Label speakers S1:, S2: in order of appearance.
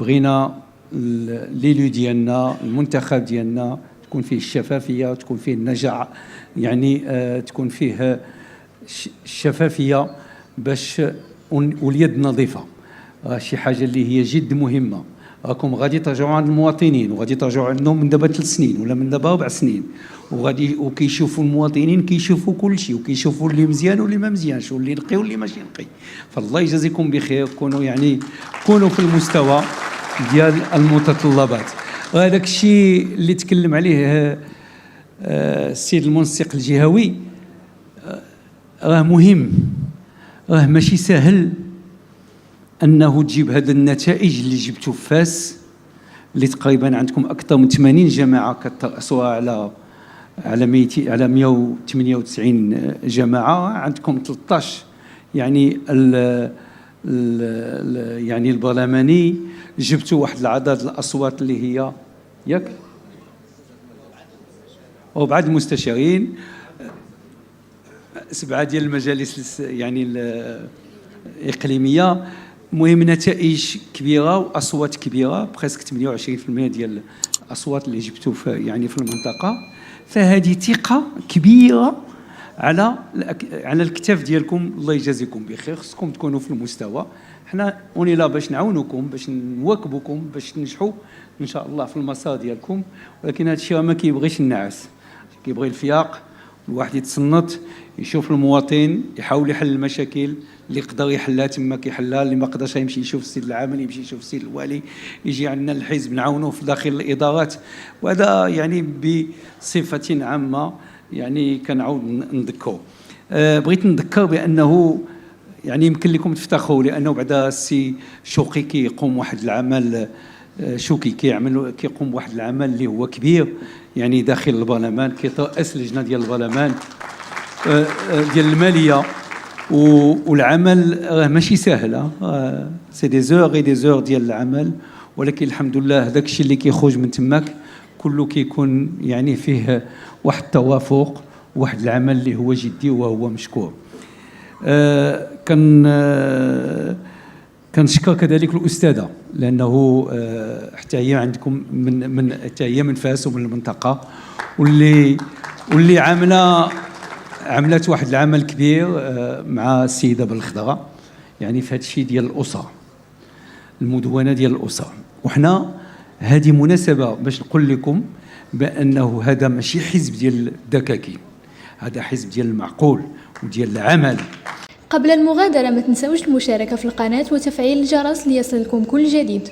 S1: بغينا ليلو ديالنا المنتخب ديالنا تكون فيه الشفافيه وتكون فيه النجاح، يعني تكون فيه الشفافيه باش واليد نظيفه. شي حاجه اللي هي جد مهمه. راكم غادي ترجعوا عند المواطنين وغادي ترجعوا عندهم من دابا 3 سنين ولا من دابا 4 سنين، وغادي وكيشوفوا المواطنين كيشوفوا كل شيء وكيشوفوا اللي مزيان واللي ما مزيانش واللي نقي واللي ماشي نقي. فالله يجازيكم بخير، كونوا في المستوى ديال المتطلبات. وهذاك الشيء اللي تكلم عليه السيد المنسق الجهوي راه مهم، راه ماشي سهل أنه تجيب هذه النتائج اللي جبتوا في فاس، اللي تقريبا عندكم أكثر من 80 جماعة كترأسوها على 198 جماعة، عندكم 13 يعني يعني البرلماني، جبتوا واحد العدد الأصوات اللي هي ياك وبعد المستشارين 7 ديال المجالس يعني الإقليمية. المهم نتائج كبيره واصوات كبيره، بريسك 28% ديال الاصوات اللي جبتوا يعني في المنطقه. فهذه ثقه كبيره على الكتاف ديالكم. الله يجازيكم بخير، خصكم تكونوا في المستوى. حنا اوني لا باش نعاونوكم، باش نواكبوكم، باش تنجحوا ان شاء الله في المسار ديالكم. ولكن هذا الشيء ما كيبغيش النعاس، كيبغي الفياق. الواحد يتصنت، يشوف المواطن، يحاول يحل المشاكل اللي يقدر يحلها تما كيحلها، اللي ما قدرش يمشي يشوف السيد العامل، يمشي يشوف السيد الوالي، يجي عندنا الحزب نعاونوه في داخل الادارات. وهذا يعني بصفه عامه يعني كنعاود نذكر. بغيت نذكر بانه يعني يمكن لكم تفتخروا، لانه بعدا السي شوقي كيقوم واحد العمل، شوقي كيقوم بواحد العمل اللي هو كبير يعني داخل البرلمان، كيترأس لجنه ديال البرلمان ديال الماليه. والعمل راه ماشي سهل، سي دي زور اي دي زور ديال العمل، ولكن الحمد لله داك الشيء اللي كيخرج من تماك كله كيكون يعني فيه واحد التوافق، واحد العمل اللي هو جدي وهو مشكور. كنشكر كذلك الاستاذه، لانه حتى هي عندكم حتى هي من فاس ومن المنطقه، واللي عملت واحد العمل كبير مع السيده بالخضراء، يعني في هذا الشيء ديال الاسره، المدونه ديال الاسره. وحنا هذه مناسبه باش نقول لكم بانه هذا ماشي حزب ديال الدكاكين، هذا حزب ديال المعقول وديال العمل.
S2: قبل المغادرة ما تنسوش المشاركة في القناة وتفعيل الجرس ليصلكم كل جديد.